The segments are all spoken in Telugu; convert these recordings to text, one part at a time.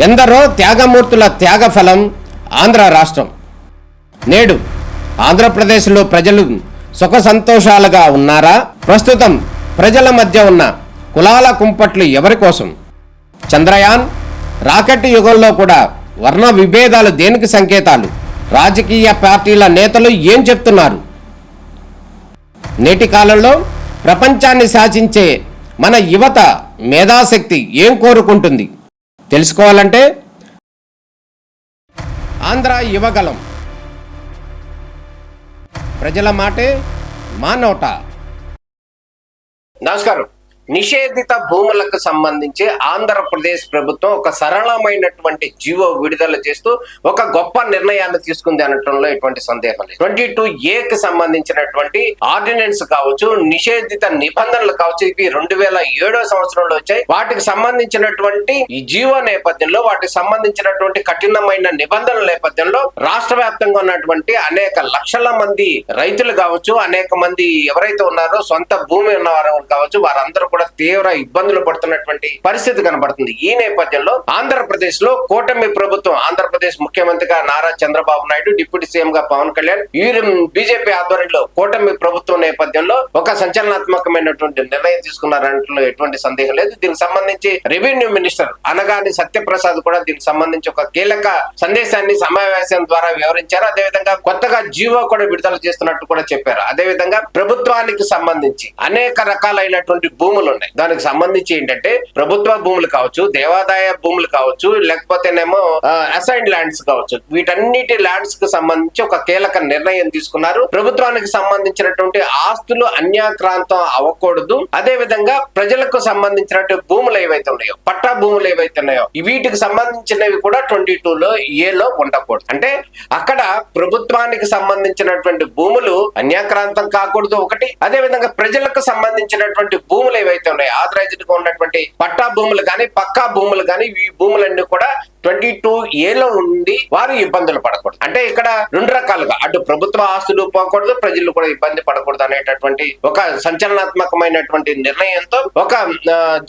ఎందరో త్యాగమూర్తుల త్యాగఫలం ఆంధ్ర రాష్ట్రం. నేడు ఆంధ్రప్రదేశ్లో ప్రజలు సుఖ సంతోషాలుగా ఉన్నారా? ప్రస్తుతం ప్రజల మధ్య ఉన్న కులాల కుంపట్లు ఎవరి కోసం? చంద్రయాన్ రాకెట్ యుగంలో కూడా వర్ణ విభేదాలు దేనికి సంకేతాలు? రాజకీయ పార్టీల నేతలు ఏం చెప్తున్నారు? నేటి కాలంలో ప్రపంచాన్ని శాసించే మన యువత మేధాశక్తి ఏం కోరుకుంటుంది? తెలుసుకోవాలంటే ఆంధ్ర యువగలం. ప్రజల మాటే మా నోట. నమస్కారం. నిషేధిత భూములకు సంబంధించి ఆంధ్రప్రదేశ్ ప్రభుత్వం ఒక సరళమైనటువంటి జీవో విడుదల చేస్తూ ఒక గొప్ప నిర్ణయాన్ని తీసుకుంది అనటంలో ఎటువంటి సందేహం లేదు. 22A సంబంధించినటువంటి ఆర్డినెన్స్ కావచ్చు, నిషేధిత నిబంధనలు కావచ్చు, ఇవి 2007 సంవత్సరంలో వచ్చాయి. వాటికి సంబంధించినటువంటి ఈ జీవో నేపథ్యంలో, వాటికి సంబంధించినటువంటి కఠినమైన నిబంధనల నేపథ్యంలో రాష్ట్ర వ్యాప్తంగా ఉన్నటువంటి అనేక లక్షల మంది రైతులు కావచ్చు, అనేక మంది ఎవరైతే ఉన్నారో సొంత భూమి ఉన్నవారు కావచ్చు, వారందరూ కూడా తీవ్ర ఇబ్బందులు పడుతున్నటువంటి పరిస్థితి కనబడుతుంది. ఈ నేపథ్యంలో ఆంధ్రప్రదేశ్ లో కూటమి ప్రభుత్వం, ఆంధ్రప్రదేశ్ ముఖ్యమంత్రిగా నారా చంద్రబాబు నాయుడు, డిప్యూటీ సీఎం గా పవన్ కళ్యాణ్, బీజేపీ ఆధ్వర్యంలో కూటమి ప్రభుత్వం నేపథ్యంలో ఒక సంచలనాత్మకమైనటువంటి నిర్ణయం తీసుకున్నారంటే ఎటువంటి సందేహం లేదు. దీనికి సంబంధించి రెవెన్యూ మినిస్టర్ అనగాని సత్యప్రసాద్ కూడా దీనికి సంబంధించి ఒక కీలక సందేశాన్ని సమావేశం ద్వారా వివరించారు. అదేవిధంగా కొత్తగా జీవో కూడా విడుదల చేస్తున్నట్టు కూడా చెప్పారు. అదేవిధంగా ప్రభుత్వానికి సంబంధించి అనేక రకాలైనటువంటి భూములు ఉన్నాయి. దానికి సంబంధించి ఏంటంటే ప్రభుత్వ భూములు కావచ్చు, దేవాదాయ భూములు కావచ్చు, లేకపోతేనేమో అసైన్డ్ ల్యాండ్స్ కావచ్చు, వీటన్నిటి ల్యాండ్స్ కు సంబంధించి ఒక కీలక నిర్ణయం తీసుకున్నారు. ప్రభుత్వానికి సంబంధించినటువంటి ఆస్తులు అన్యాక్రాంతం అవ్వకూడదు. అదే విధంగా ప్రజలకు సంబంధించినటువంటి భూములు ఏవైతే ఉన్నాయో, పట్టా భూములు ఏవైతే ఉన్నాయో, వీటికి సంబంధించినవి కూడా 22A ఉండకూడదు. అంటే అక్కడ ప్రభుత్వానికి సంబంధించినటువంటి భూములు అన్యాక్రాంతం కాకూడదు ఒకటి. అదే విధంగా ప్రజలకు సంబంధించినటువంటి భూములు ఏవైతే ఉన్నాయో, ఆథరైజ్డ్ గా ఉన్నటువంటి పట్టా భూములు కానీ, పక్కా భూములు కానీ, ఈ భూములన్నీ కూడా 22A ఉండి వారు ఇబ్బందులు పడకూడదు. అంటే ఇక్కడ రెండు రకాలుగా, అటు ప్రభుత్వ ఆస్తులు పోకూడదు, ప్రజలు కూడా ఇబ్బంది పడకూడదు అనేటటువంటి ఒక సంచలనాత్మకమైనటువంటి నిర్ణయంతో ఒక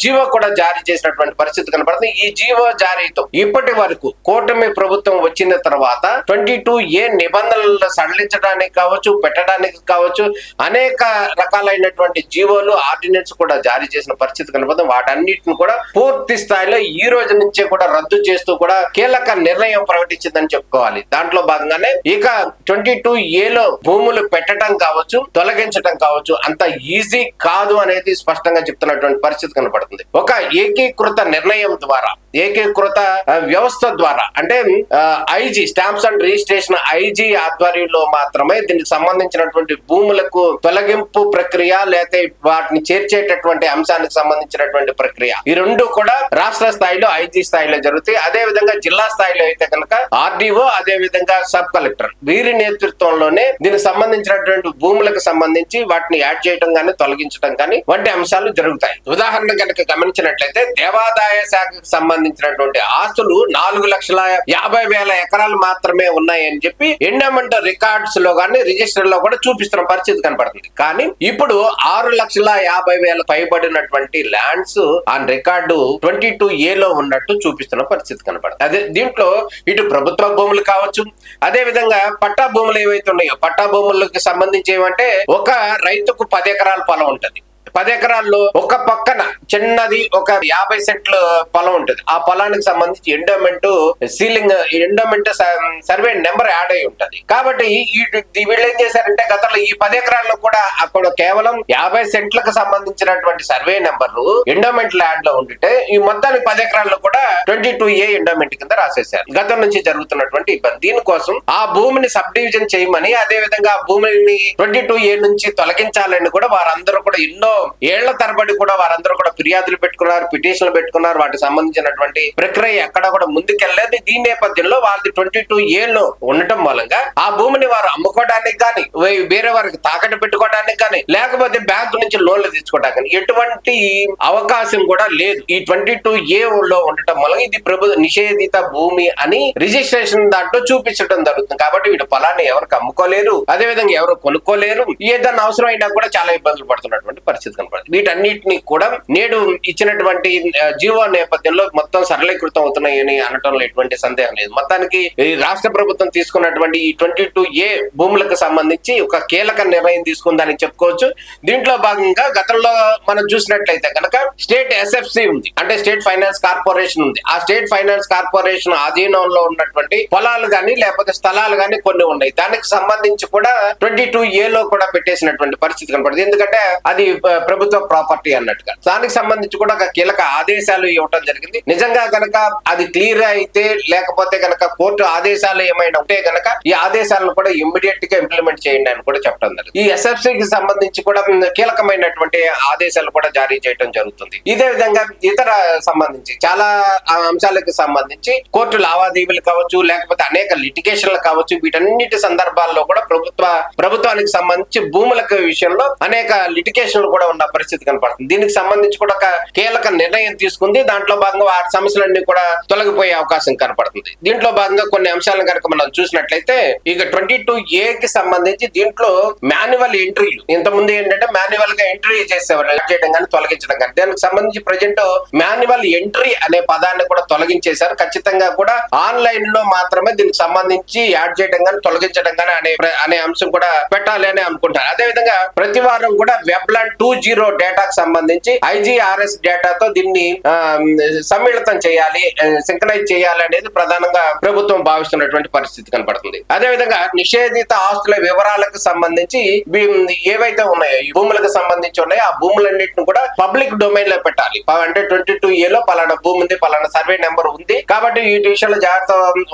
జీవో కూడా జారీ చేసినటువంటి పరిస్థితి కనబడుతుంది. ఈ జీవో జారీతో ఇప్పటి వరకు కూటమి ప్రభుత్వం వచ్చిన తర్వాత 22A నిబంధనలు సడలించడానికి కావచ్చు, పెట్టడానికి కావచ్చు, అనేక రకాలైనటువంటి జీవోలు, ఆర్డినెన్స్ కూడా జారీ చేసిన పరిస్థితి కనబడుతుంది. వాటన్నిటిని కూడా పూర్తి స్థాయిలో ఈ రోజు నుంచే కూడా రద్దు చేస్తూ కూడా కీలక నిర్ణయం ప్రకటించిందని చెప్పుకోవాలి. దాంట్లో భాగంగానే ఇక 22A భూములు పెట్టడం కావచ్చు, తొలగించడం కావచ్చు అంత ఈజీ కాదు అనేది స్పష్టంగా చెప్తున్నటువంటి పరిస్థితి కనబడుతుంది. ఒక ఏకీకృత నిర్ణయం ద్వారా, ఏకీకృత వ్యవస్థ ద్వారా, అంటే IG stamps and registration IG ఆధ్వర్యంలో మాత్రమే దీనికి సంబంధించినటువంటి భూములకు తొలగింపు ప్రక్రియ, లేకపోతే వాటిని చేర్చేటటువంటి అంశానికి సంబంధించినటువంటి ప్రక్రియ, ఈ రెండు కూడా రాష్ట్ర స్థాయిలో ఐజీ స్థాయిలో జరుగుతాయి. అదే విధంగా జిల్లా స్థాయిలో అయితే కనుక ఆర్డీఓ, అదే విధంగా సబ్ కలెక్టర్, వీరి నేతృత్వంలోనే దీనికి సంబంధించినటువంటి భూములకు సంబంధించి వాటిని యాడ్ చేయడం కానీ, తొలగించడం కానీ వంటి అంశాలు జరుగుతాయి. ఉదాహరణ కనుక గమనించినట్లయితే దేవాదాయ శాఖకు సంబంధించినటువంటి ఆస్తులు 4,50,000 ఎకరాలు మాత్రమే ఉన్నాయని చెప్పి ఎండోమెంట్ రికార్డ్స్ లో కానీ, రిజిస్టర్ లో కూడా చూపిస్తున్న పరిస్థితి కనపడుతుంది. కానీ ఇప్పుడు 6,50,000 పైబడినటువంటి ల్యాండ్స్ ఆన్ రికార్డు 22A ఉన్నట్టు చూపిస్తున్న పరిస్థితి కనపడుతుంది. అదే దీంట్లో ఇటు ప్రభుత్వ భూములు కావచ్చు, అదే విధంగా పట్టా భూములు ఏవైతే ఉన్నాయో, పట్టా భూములకు సంబంధించి ఏమంటే ఒక రైతుకు 10 ఎకరాల పొలం ఉంటది. 10 ఎకరాల్లో ఒక పక్కన చిన్నది ఒక 50 సెంట్ల పొలం ఉంటుంది. ఆ పొలానికి సంబంధించి ఎండోమెంట్ సర్వే నెంబర్ యాడ్ అయి ఉంటది. కాబట్టి వీళ్ళు ఏం చేశారంటే గతంలో ఈ 10 ఎకరాల్లో కూడా అక్కడ కేవలం 50 సెంట్లకు సంబంధించినటువంటి సర్వే నెంబర్ ఎండోమెంట్ యాడ్ లో ఉంటే ఈ మొత్తానికి 10 ఎకరాల్లో కూడా 22A ఎండోమెంట్ కింద రాసేశారు. గతం నుంచి జరుగుతున్నటువంటి ఇబ్బంది. దీనికోసం ఆ భూమిని సబ్ డివిజన్ చేయమని, అదే విధంగా ఆ భూమిని 22A నుంచి తొలగించాలని కూడా వారందరూ కూడా ఎన్నో ఏళ్ల తరబడి కూడా వారందరూ కూడా ఫిర్యాదులు పెట్టుకున్నారు, పిటిషన్లు పెట్టుకున్నారు. వాటికి సంబంధించినటువంటి ప్రక్రియ ఎక్కడ కూడా ముందుకెళ్లేదు. దీని నేపథ్యంలో వాళ్ళది 22A ఉండటం మూలంగా ఆ భూమిని వారు అమ్ముకోవడానికి కానీ, వేరే వారికి తాకట్టు పెట్టుకోవడానికి కానీ, లేకపోతే బ్యాంకు నుంచి లోన్లు తీసుకోవడానికి ఎటువంటి అవకాశం కూడా లేదు. ఈ 22A ఉండటం మూలంగా ఇది నిషేధిత భూమి అని రిజిస్ట్రేషన్ దాంట్లో చూపించడం జరుగుతుంది. కాబట్టి వీటి పొలాన్ని ఎవరికి అమ్ముకోలేరు, అదే విధంగా ఎవరు కొనుక్కోలేరు. ఏదైనా అవసరం అయినా కూడా చాలా ఇబ్బందులు పడుతున్నటువంటి పరిస్థితి పరిస్థితి కనపడుతుంది. వీటన్నిటిని కూడా నేడు ఇచ్చినటువంటి జీవో నేపథ్యంలో మొత్తం సరళీకృతం అవుతున్నాయని అనటంలో ఎటువంటి సందేహం లేదు. మొత్తానికి ఈ రాష్ట్ర ప్రభుత్వం తీసుకున్నటువంటి ఈ 22A భూములకు సంబంధించి ఒక కీలక నిర్ణయం తీసుకుందని చెప్పుకోవచ్చు. దీంట్లో భాగంగా గతంలో మనం చూసినట్లయితే కనుక స్టేట్ SFC ఉంది, అంటే స్టేట్ ఫైనాన్స్ కార్పొరేషన్ ఉంది. ఆ స్టేట్ ఫైనాన్స్ కార్పొరేషన్ ఆధీనంలో ఉన్నటువంటి పొలాలు గాని లేకపోతే స్థలాలు గాని కొన్ని ఉన్నాయి. దానికి సంబంధించి కూడా 22A లో కూడా పెట్టేసినటువంటి పరిస్థితి కనపడుతుంది. ఎందుకంటే అది ప్రభుత్వ ప్రాపర్టీ అన్నట్టుగా. దానికి సంబంధించి కూడా ఒక కీలక ఆదేశాలు ఇవ్వటం జరిగింది. నిజంగా కనుక అది క్లియర్ అయితే లేకపోతే కనుక కోర్టు ఆదేశాలు ఏమైనా ఉంటే కనుక ఈ ఆదేశాలను కూడా ఇమ్మీడియట్ గా ఇంప్లిమెంట్ చేయండి అని కూడా చెప్పడం జరిగింది. ఈ SFCకి సంబంధించి కూడా కీలకమైనటువంటి ఆదేశాలు కూడా జారీ చేయడం జరుగుతుంది. ఇదే విధంగా ఇతర సంబంధించి చాలా అంశాలకు సంబంధించి కోర్టు లావాదేవీలు కావచ్చు లేకపోతే అనేక లిటిగేషన్లు కావచ్చు, వీటన్నిటి సందర్భాల్లో కూడా ప్రభుత్వానికి సంబంధించి భూములకు విషయంలో అనేక లిటిగేషన్లు కూడా ఉన్న పరిస్థితి కనపడుతుంది. దీనికి సంబంధించి కూడా ఒక కీలక నిర్ణయం తీసుకుంది. దాంట్లో భాగంగా ఆ సమస్యలన్నీ కూడా తొలగిపోయే అవకాశం కనపడుతుంది. దీంట్లో భాగంగా కొన్ని అంశాలను కనుక మనం చూసినట్లయితే ఇక 22Aకి సంబంధించి దీంట్లో మాన్యువల్ ఎంట్రీలు ఇంతకుముందు ఏంటంటే మాన్యువల్ గా ఎంట్రీ చేసేవారు చేయడం కానీ తొలగించడం కానీ. దానికి సంబంధించి ప్రజెంట్ మాన్యువల్ ఎంట్రీ అనే పదాన్ని కూడా తొలగించేశారు. ఖచ్చితంగా కూడా ఆన్లైన్ లో మాత్రమే దీనికి సంబంధించి యాడ్ చేయడం కానీ తొలగించడం కానీ అనే అంశం కూడా పెట్టాలి అని అనుకుంటారు. అదే విధంగా ప్రతి వారం కూడా వెబ్లాండ్ 2.0 డేటాకు సంబంధించి IGRS డేటాతో దీన్ని సమ్మిళితం చేయాలి, సింక్రనైజ్ చేయాలి అనేది ప్రధానంగా ప్రభుత్వం భావిస్తున్నటువంటి పరిస్థితి కనపడుతుంది. అదే విధంగా నిషేధిత ఆస్తుల వివరాలకు సంబంధించి ఏవైతే ఉన్నాయో ఈ భూములకు సంబంధించి ఉన్నాయో ఆ భూములన్నింటిని కూడా పబ్లిక్ డొమైన్ లో పెట్టాలి. అంటే 22A లో పలానా భూమి ఉంది, పలానా సర్వే నెంబర్ ఉంది కాబట్టి ఈ విషయంలో జాగ్రత్త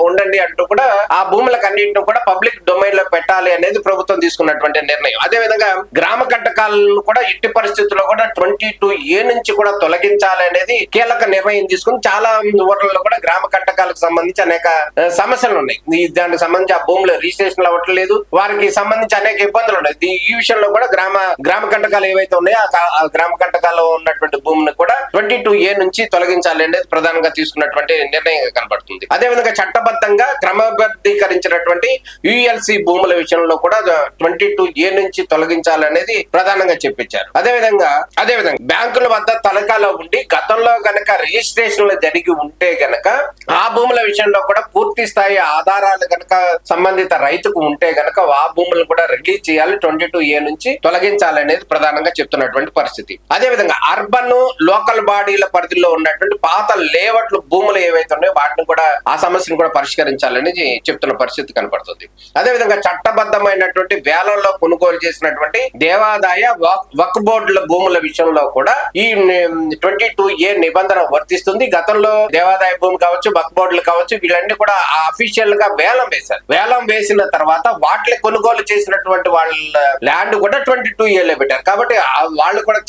ఉండండి అంటూ కూడా ఆ భూములకు అన్నింటిని కూడా పబ్లిక్ డొమైన్ లో పెట్టాలి అనేది ప్రభుత్వం తీసుకున్నటువంటి నిర్ణయం. అదే విధంగా గ్రామ కంటకాలను కూడా ఎట్టి పరిస్థితుల్లో కూడా 22A నుంచి కూడా తొలగించాలి అనేది కీలక నిర్ణయం తీసుకుని చాలా ఊర్లలో కూడా గ్రామ కంటకాలకు సంబంధించి అనేక సమస్యలు ఉన్నాయి. దానికి సంబంధించి ఆ భూములు రిజిస్ట్రేషన్ అవ్వట్లేదు, వారికి సంబంధించి అనేక ఇబ్బందులు ఉన్నాయి. ఈ విషయంలో కూడా గ్రామ కంటకాలు ఏవైతే ఉన్నాయో ఆ గ్రామ కంటకాల్లో ఉన్నటువంటి భూమిని కూడా 22A నుంచి తొలగించాలి అనేది ప్రధానంగా తీసుకున్నటువంటి నిర్ణయంగా కనబడుతుంది. అదే విధంగా చట్టబద్ధంగా క్రమబద్ధీకరించినటువంటి ULC భూముల విషయంలో కూడా 22A నుంచి తొలగించాలనేది ప్రధానంగా చెప్పించారు. అదే విధంగా బ్యాంకుల వద్ద తనఖాలో ఉండి గతంలో గనక రిజిస్ట్రేషన్లు జరిగి ఉంటే గనక ఆ భూముల విషయంలో కూడా పూర్తి స్థాయి ఆధారాలు గనక సంబంధిత రైతుకు ఉంటే గనక ఆ భూములను కూడా రిలీజ్ చేయాలి, 22A నుంచి తొలగించాలనేది ప్రధానంగా చెప్తున్నటువంటి పరిస్థితి. అదే విధంగా అర్బన్ లోకల్ బాడీల పరిధిలో ఉన్నటువంటి పాత లేఅవుట్లు భూములు ఏవైతే ఉన్నాయో వాటిని కూడా ఆ సమస్యను కూడా పరిష్కరించాలని చెప్తున్న పరిస్థితి కనపడుతుంది. అదే విధంగా చట్టబద్ధమైనటువంటి వేలంలో కొనుగోలు చేసినటువంటి దేవాదాయ వక్ఫ్ బోర్డుల భూముల విషయంలో కూడా ఈ 22A నిబంధన వర్తిస్తుంది. గతంలో దేవాదాయ భూమి కావచ్చు, వక్ఫ్ బోర్డులు కావచ్చు, వీళ్ళన్నీ కూడా అఫీషియల్ గా వేలం వేశారు. వేలం వేసిన తర్వాత వాటిని కొనుగోలు చేసినటువంటి వాళ్ళ ల్యాండ్ కూడా 22A లో పెట్టారు. కాబట్టి వాళ్ళు కూడా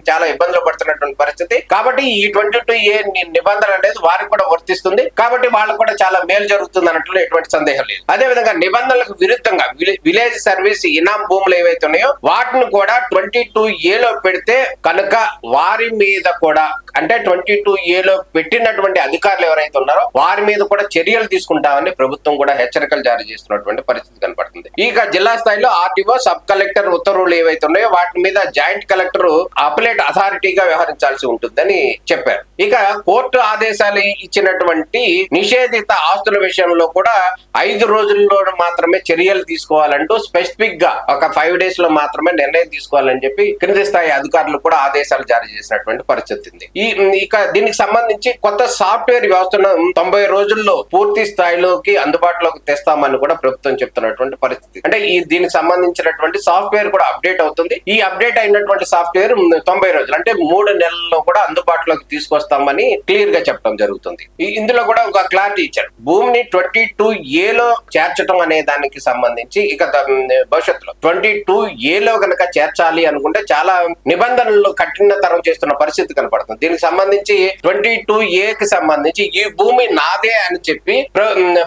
చాలా ఇబ్బందులు పడుతున్నటువంటి పరిస్థితి. కాబట్టి ఈ 22A నిబంధన అనేది వారికి కూడా వర్తిస్తుంది. కాబట్టి వాళ్ళకు కూడా చాలా మేలు జరుగుతుంది అన్నట్లు ఎటువంటి సందేహం లేదు. అదే విధంగా నిబంధనలకు విరుద్ధంగా విలేజ్ సర్వీస్ ఇనాం భూములు ఏవైతే ఉన్నాయో వాటిని కూడా 22A లో పెడితే కనుక వారి మీద కూడా అంటే 22A లో పెట్టినటువంటి అధికారులు ఎవరైతే ఉన్నారో వారి మీద కూడా చర్యలు తీసుకుంటామని ప్రభుత్వం కూడా హెచ్చరికలు జారీ చేస్తున్నటువంటి పరిస్థితి కనపడుతుంది. ఇక జిల్లా స్థాయిలో RTO, సబ్ కలెక్టర్ ఉత్తర్వులు ఏవైతే ఉన్నాయో వాటి మీద జాయింట్ కలెక్టర్ అపలేట్ అథారిటీగా వ్యవహరించాల్సి ఉంటుందని చెప్పారు. ఇక కోర్టు ఆదేశాలు ఇచ్చినటువంటి నిషేధిత ఆస్తుల విషయంలో కూడా 5 రోజుల్లో మాత్రమే చర్యలు తీసుకోవాలంటూ స్పెసిఫిక్ గా ఒక 5 days లో మాత్రమే నిర్ణయం తీసుకోవాలని చెప్పి కింది స్థాయి అధికారులు కూడా ఆదేశాలు జారీ చేసినటువంటి పరిస్థితి ఉంది. ఇక దీనికి సంబంధించి కొత్త సాఫ్ట్వేర్ వ్యవస్థను 90 రోజుల్లో పూర్తి స్థాయిలోకి అందుబాటులోకి తెస్తామని కూడా ప్రభుత్వం చెప్తున్నటువంటి పరిస్థితి. అంటే దీనికి సంబంధించినటువంటి సాఫ్ట్వేర్ కూడా అప్డేట్ అవుతుంది. ఈ అప్డేట్ అయినటువంటి సాఫ్ట్వేర్ 90 రోజులు అంటే 3 నెలల్లో కూడా అందుబాటులోకి తీసుకొస్తామని క్లియర్ గా చెప్పడం జరుగుతుంది. ఇందులో కూడా ఒక క్లారిటీ ఇచ్చారు. భూమిని 22A లో చేర్చడం అనే దానికి సంబంధించి ఇక భవిష్యత్తులో 22A లో కనుక చేర్చాలి అనుకుంటే చాలా నిబంధనలు కఠినతరం చేస్తున్న పరిస్థితి కనపడుతుంది. దీనికి సంబంధించి 22Aకి సంబంధించి ఈ భూమి నాదే అని చెప్పి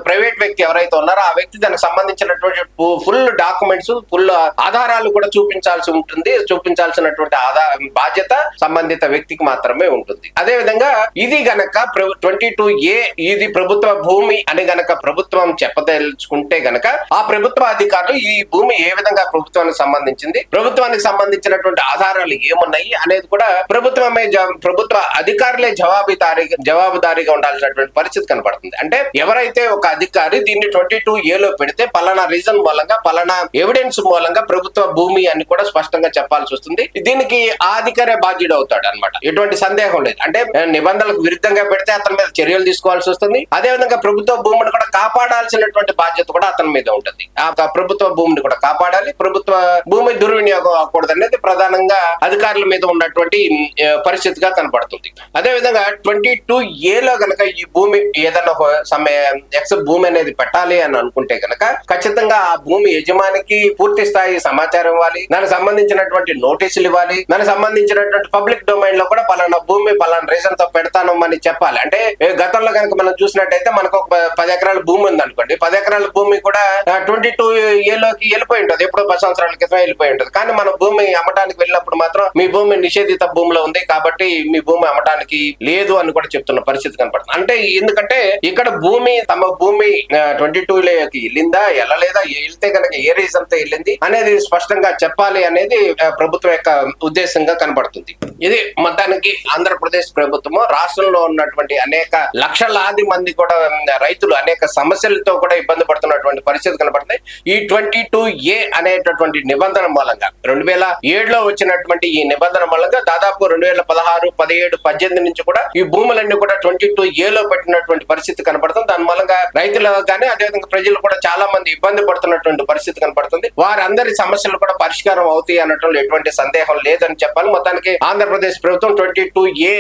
ప్రైవేట్ వ్యక్తి ఎవరైతే ఉన్నారో ఆ వ్యక్తి దానికి సంబంధించినటువంటి ఫుల్ డాక్యుమెంట్స్, ఫుల్ ఆధారాలు కూడా చూపించాల్సినటువంటి బాధ్యత సంబంధిత వ్యక్తికి మాత్రమే ఉంటుంది. అదే విధంగా ఇది గనక 22 ఏ ఇది ప్రభుత్వ భూమి అని గనక ప్రభుత్వం చెప్పదలుచుకుంటే గనక ఆ ప్రభుత్వ అధికారులు ఈ భూమి ఏ విధంగా ప్రభుత్వానికి సంబంధించింది, ప్రభుత్వానికి సంబంధించినటువంటి ఆధారాలు ఏమున్నాయి అనేది కూడా ప్రభుత్వ అధికారులే జవాబుదారీగా ఉండాల్సినటువంటి పరిస్థితి కనబడుతుంది. అంటే ఎవరైతే ఒక అధికారి దీన్ని 22A పెడితే పలానా రీజన్ మూలంగా పలానా ఎవిడెన్స్ మూలంగా ప్రభుత్వ భూమి అని కూడా స్పష్టంగా చెప్పాల్సి వస్తుంది. దీనికి ఆ అధికారే బాధ్యుడు అవుతాడు అన్నమాట. ఎటువంటి సందేహం లేదు. అంటే నిబంధనలకు విరుద్ధంగా పెడితే అతని మీద చర్యలు తీసుకోవాల్సి వస్తుంది. అదే విధంగా ప్రభుత్వ భూమిని కూడా కాపాడాల్సినటువంటి బాధ్యత కూడా అతని మీద ఉంటుంది. ఆ ప్రభుత్వ భూమిని కూడా కాపాడాలి, ప్రభుత్వ భూమి దుర్వినియోగం అవ్వకూడదు అనేది ప్రధానంగా అధికారుల మీద ఉన్నటువంటి పరిస్థితిగా కనపడుతుంది. అదే విధంగా 22A గనక ఈ భూమి ఏదైనా ఎక్స్ భూమి అనేది పెట్టాలి అని అనుకుంటే గనక ఖచ్చితంగా ఆ భూమి యజమానికి పూర్తి స్థాయి సమాచారం ఇవ్వాలి, దానికి సంబంధించినటువంటి నోటీసులు ఇవ్వాలి, దానికి సంబంధించినటువంటి పబ్లిక్ డొమైన్ లో కూడా పలానా భూమి పలానా రీజన్ తో పెడతాను అని చెప్పాలి. అంటే గతంలో కనుక మనం చూసినట్టయితే మనకు ఒక 10 ఎకరాల భూమి ఉంది అనుకోండి, 10 ఎకరాల భూమి కూడా 22A వెళ్ళిపోయి ఉంటుంది, ఎప్పుడో 10 సంవత్సరాల క్రితం వెళ్ళిపోయి ఉంటుంది. కానీ మన భూమి అమ్మటానికి వెళ్ళినప్పుడు మాత్రం మీ భూమి నిషేధిత భూమిలో ఉంది కాబట్టి మీ భూమి అమ్మటానికి లేదు అని కూడా చెప్తున్న పరిస్థితి కనపడుతుంది. అంటే ఎందుకంటే ఇక్కడ తమ భూమి 22లోకి వెళ్ళిందా వెళ్ళలేదా, వెళ్తే కనుక ఏ రీజన్ తో వెళ్ళింది అనేది స్పష్టంగా చెప్పాలి అనేది ప్రభుత్వం యొక్క ఉద్దేశంగా కనబడుతుంది. ఇది మొత్తానికి ఆంధ్రప్రదేశ్ ప్రభుత్వము రాష్ట్రంలో ఉన్నటువంటి అనేక లక్షలాది మంది కూడా రైతులు అనేక సమస్యలతో కూడా ఇబ్బంది పడుతున్నటువంటి పరిస్థితి కనబడుతుంది. ఈ 22A అనేటటువంటి నిబంధన మూలంగా 2007లో వచ్చినటువంటి ఈ నిబంధన మూలంగా దాదాపు 2016, 17, 18 నుంచి కూడా ఈ భూములన్నీ కూడా 22A పెట్టినటువంటి పరిస్థితి కనబడుతుంది. దాని మూలంగా రైతులు కానీ అదేవిధంగా ప్రజలు కూడా చాలా మంది ఇబ్బంది పడుతున్నటువంటి పరిస్థితి కనబడుతుంది. వారందరి సమస్యలు కూడా పరిష్కారం అవుతాయి అనటంలో ఎటువంటి సందేహం లేదని చెప్పాలి. మొత్తానికి ఆంధ్రప్రదేశ్ ప్రభుత్వం 22A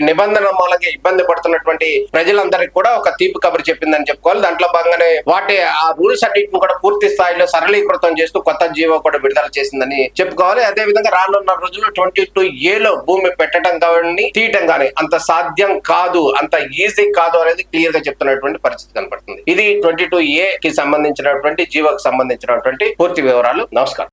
నిబంధన మూలంగా ఇబ్బంది పడుతున్నటువంటి ప్రజలందరికీ కూడా ఒక తీపి కబురు చెప్పిందని చెప్పుకోవాలి. దాంట్లో భాగంగానే ఆ రూల్స్ అన్నింటిని కూడా పూర్తి స్థాయిలో సరళీకృతం చేస్తూ కొత్త జీవో కూడా విడుదల చేసిందని చెప్పుకోవాలి. అదే విధంగా రానున్న రోజుల్లో 22A భూమి పెట్టడం కానీ తీయటం కానీ అంత సాధ్యం కాదు, అంత ఈజీ కాదు అనేది క్లియర్ గా చెప్తున్నటువంటి పరిస్థితి కనపడుతుంది. ఇది 22A సంబంధించినటువంటి జీవోకి సంబంధించినటువంటి పూర్తి వివరాలు. నమస్కారం.